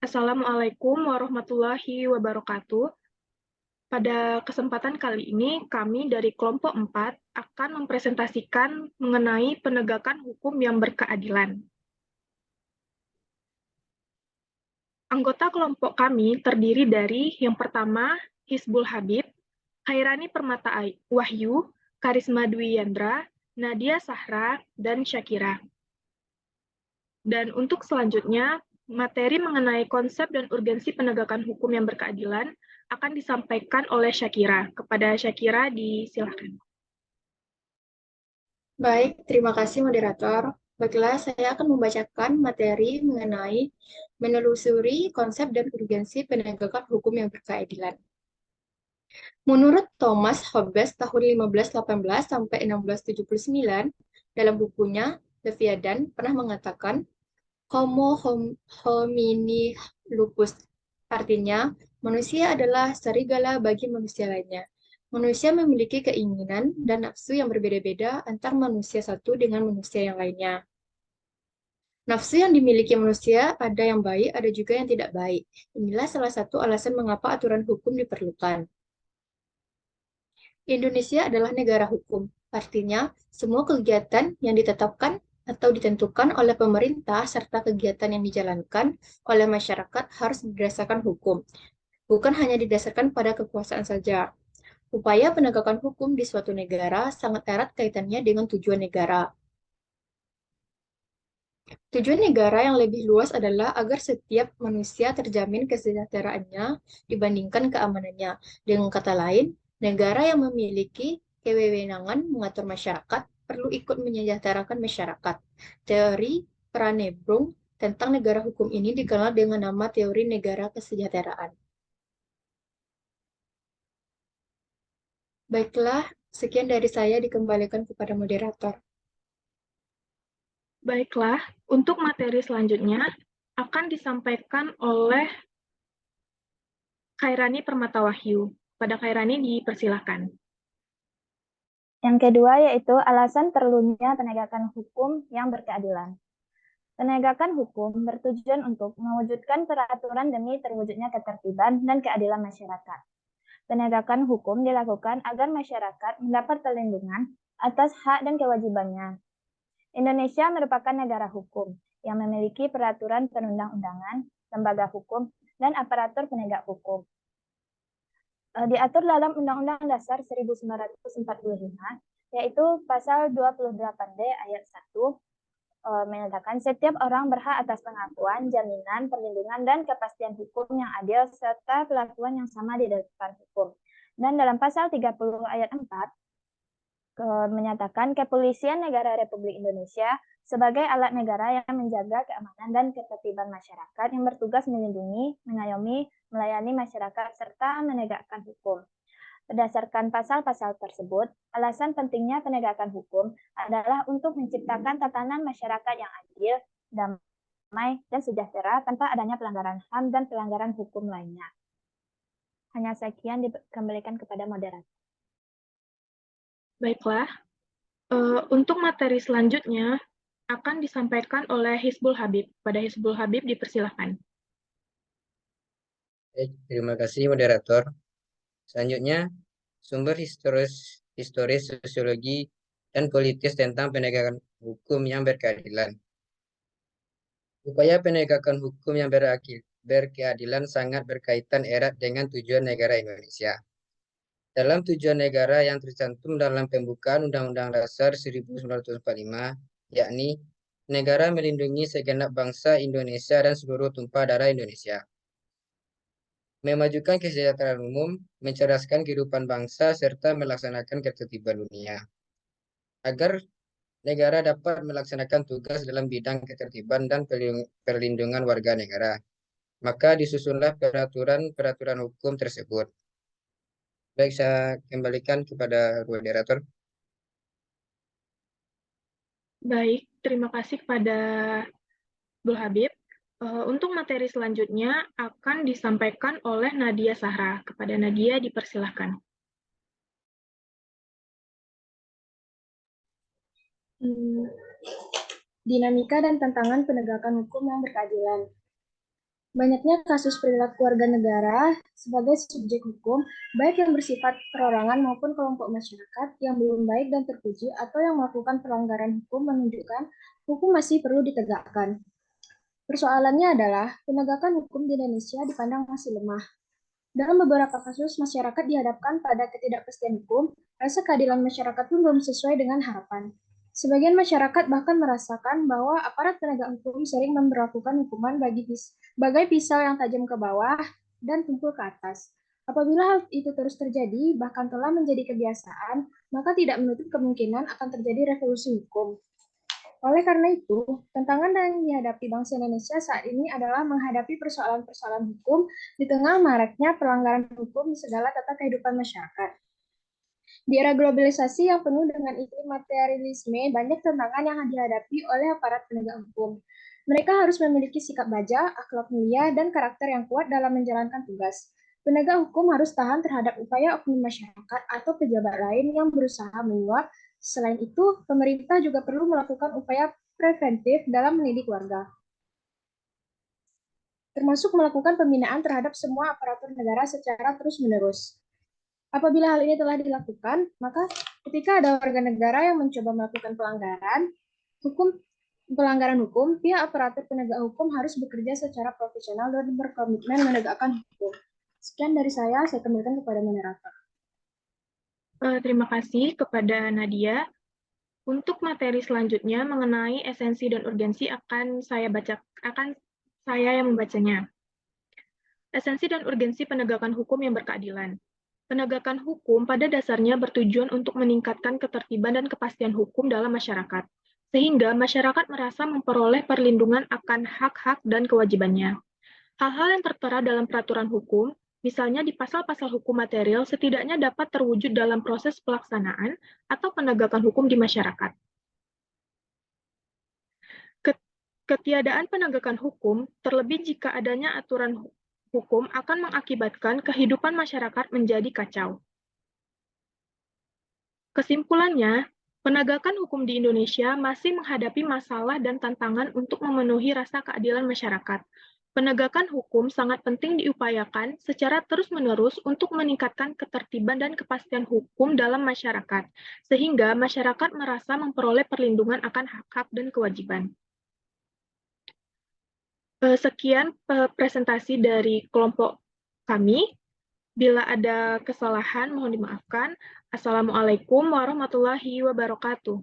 Assalamualaikum warahmatullahi wabarakatuh. Pada kesempatan kali ini, kami dari kelompok 4 akan mempresentasikan mengenai penegakan hukum yang berkeadilan. Anggota kelompok kami terdiri dari yang pertama, Hizbul Habib, Khairani Permata Wahyu, Karisma Dwi Yandra, Nadia Sahra, dan Syakira. Dan untuk selanjutnya, materi mengenai konsep dan urgensi penegakan hukum yang berkeadilan akan disampaikan oleh Syakira. Kepada Syakira, disilakan. Baik, terima kasih moderator. Baiklah, saya akan membacakan materi mengenai menelusuri konsep dan urgensi penegakan hukum yang berkeadilan. Menurut Thomas Hobbes tahun 1518 sampai 1679, dalam bukunya Leviathan pernah mengatakan Homo homini lupus, artinya manusia adalah serigala bagi manusia lainnya. Manusia memiliki keinginan dan nafsu yang berbeda-beda antar manusia satu dengan manusia yang lainnya. Nafsu yang dimiliki manusia ada yang baik, ada juga yang tidak baik. Inilah salah satu alasan mengapa aturan hukum diperlukan. Indonesia adalah negara hukum, artinya semua kegiatan yang ditetapkan atau ditentukan oleh pemerintah serta kegiatan yang dijalankan oleh masyarakat harus berdasarkan hukum, bukan hanya didasarkan pada kekuasaan saja. Upaya penegakan hukum di suatu negara sangat erat kaitannya dengan tujuan negara. Tujuan negara yang lebih luas adalah agar setiap manusia terjamin kesejahteraannya dibandingkan keamanannya. Dengan kata lain, negara yang memiliki kewenangan mengatur masyarakat perlu ikut menyejahterakan masyarakat. Teori Pranebrung tentang negara hukum ini dikenal dengan nama teori negara kesejahteraan. Baiklah, sekian dari saya dikembalikan kepada moderator. Baiklah, untuk materi selanjutnya akan disampaikan oleh Khairani Permata Wahyu. Pada Khairani, dipersilakan. Yang kedua yaitu alasan perlunya penegakan hukum yang berkeadilan. Penegakan hukum bertujuan untuk mewujudkan peraturan demi terwujudnya ketertiban dan keadilan masyarakat. Penegakan hukum dilakukan agar masyarakat mendapat perlindungan atas hak dan kewajibannya. Indonesia merupakan negara hukum yang memiliki peraturan perundang-undangan, lembaga hukum, dan aparatur penegak hukum. Diatur dalam Undang-Undang Dasar 1945, yaitu pasal 28D ayat 1, menyatakan setiap orang berhak atas pengakuan, jaminan, perlindungan, dan kepastian hukum yang adil serta perlakuan yang sama di depan hukum. Dan dalam pasal 30 ayat 4 menyatakan kepolisian negara Republik Indonesia sebagai alat negara yang menjaga keamanan dan ketertiban masyarakat yang bertugas melindungi, mengayomi, melayani masyarakat serta menegakkan hukum. Berdasarkan pasal-pasal tersebut, alasan pentingnya penegakan hukum adalah untuk menciptakan tatanan masyarakat yang adil, damai, dan sejahtera tanpa adanya pelanggaran HAM dan pelanggaran hukum lainnya. Hanya sekian dikembalikan kepada moderator. Baiklah, untuk materi selanjutnya akan disampaikan oleh Hizbul Habib. Pada Hizbul Habib, dipersilakan. Terima kasih moderator. Selanjutnya, sumber historis, sosiologi, dan politis tentang penegakan hukum yang berkeadilan. Upaya penegakan hukum yang berkeadilan sangat berkaitan erat dengan tujuan negara Indonesia. Dalam tujuan negara yang tercantum dalam pembukaan Undang-Undang Dasar 1945, yakni negara melindungi segenap bangsa Indonesia dan seluruh tumpah darah Indonesia. Memajukan kesejahteraan umum, mencerdaskan kehidupan bangsa, serta melaksanakan ketertiban dunia. Agar negara dapat melaksanakan tugas dalam bidang ketertiban dan perlindungan warga negara, maka disusunlah peraturan hukum tersebut. Baik, saya kembalikan kepada moderator. Baik, terima kasih kepada Bul Habib. Untuk materi selanjutnya akan disampaikan oleh Nadia Sahra. Kepada Nadia, dipersilahkan. Dinamika dan tantangan penegakan hukum yang berkeadilan. Banyaknya kasus perilaku warga negara sebagai subjek hukum, baik yang bersifat perorangan maupun kelompok masyarakat yang belum baik dan terpuji atau yang melakukan pelanggaran hukum menunjukkan hukum masih perlu ditegakkan. Persoalannya adalah penegakan hukum di Indonesia dipandang masih lemah. Dalam beberapa kasus, masyarakat dihadapkan pada ketidakpastian hukum, rasa keadilan masyarakat pun belum sesuai dengan harapan. Sebagian masyarakat bahkan merasakan bahwa aparat penegak hukum sering memberlakukan hukuman bagai pisau yang tajam ke bawah dan tumpul ke atas. Apabila hal itu terus terjadi, bahkan telah menjadi kebiasaan, maka tidak menutup kemungkinan akan terjadi revolusi hukum. Oleh karena itu, tantangan yang dihadapi bangsa Indonesia saat ini adalah menghadapi persoalan-persoalan hukum di tengah maraknya pelanggaran hukum di segala tata kehidupan masyarakat. Di era globalisasi yang penuh dengan iklim materialisme, banyak tantangan yang dihadapi oleh aparat penegak hukum. Mereka harus memiliki sikap baja, akhlak mulia, dan karakter yang kuat dalam menjalankan tugas. Penegak hukum harus tahan terhadap upaya oknum masyarakat atau pejabat lain yang berusaha menyuap. Selain itu, pemerintah juga perlu melakukan upaya preventif dalam mendidik warga, termasuk melakukan pembinaan terhadap semua aparatur negara secara terus-menerus. Apabila hal ini telah dilakukan, maka ketika ada warga negara yang mencoba melakukan pelanggaran hukum, pihak aparatur penegak hukum harus bekerja secara profesional dan berkomitmen menegakkan hukum. Sekian dari saya kembalikan kepada moderator. Terima kasih kepada Nadia. Untuk materi selanjutnya mengenai esensi dan urgensi akan saya yang membacanya. Esensi dan urgensi penegakan hukum yang berkeadilan. Penegakan hukum pada dasarnya bertujuan untuk meningkatkan ketertiban dan kepastian hukum dalam masyarakat, sehingga masyarakat merasa memperoleh perlindungan akan hak-hak dan kewajibannya. Hal-hal yang tertera dalam peraturan hukum, misalnya di pasal-pasal hukum material, setidaknya dapat terwujud dalam proses pelaksanaan atau penegakan hukum di masyarakat. Ketiadaan penegakan hukum, terlebih jika adanya aturan hukum, akan mengakibatkan kehidupan masyarakat menjadi kacau. Kesimpulannya, penegakan hukum di Indonesia masih menghadapi masalah dan tantangan untuk memenuhi rasa keadilan masyarakat. Penegakan hukum sangat penting diupayakan secara terus-menerus untuk meningkatkan ketertiban dan kepastian hukum dalam masyarakat, sehingga masyarakat merasa memperoleh perlindungan akan hak-hak dan kewajiban. Sekian presentasi dari kelompok kami. Bila ada kesalahan, mohon dimaafkan. Assalamualaikum warahmatullahi wabarakatuh.